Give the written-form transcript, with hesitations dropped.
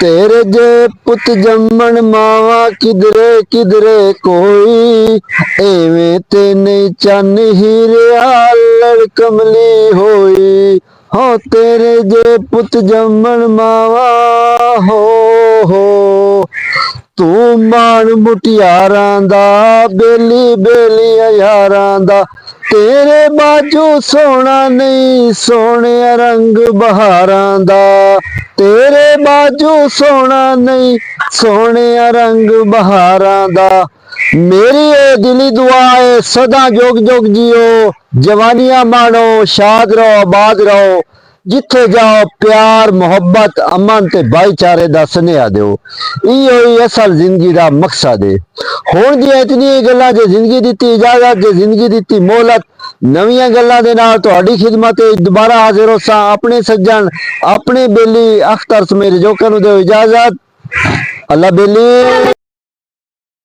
तेरे जे पुत जम्मन मावा किधरे किधरे कोई, एवें ते नहीं चन हीरिया लड़कमली होई। हो तेरे जे पुत जम्मन मावा हो तू मान मुटियारां दा बेली बेली यारां दा। तेरे बाजू सोना नहीं सोने रंग बहारां दा। तेरे बाजू सोना नहीं सोने रंग बहारां दा। मेरी ये दिली दुआ है सदा जोग जोग जियो, जवानियां मानो शाद रहो आबाद रहो। जिथे जाओ प्यार मोहब्बत अमन ते भाईचारे दा स्नेहा दो। इहो ही असल जिंदगी दा मकसद है। हुण दी इतनी गल्लां जे जिंदगी दित्ती इजाजत जे जिंदगी दित्ती मोहलत, नवीं गल्लां दे नाल तुहाडी खिदमत दोबारा हाजिर होसां। अपने सज्जन अपने बेली अख्तर समेत जोकर नूं दिओ इजाजत। अल्लाह बेली।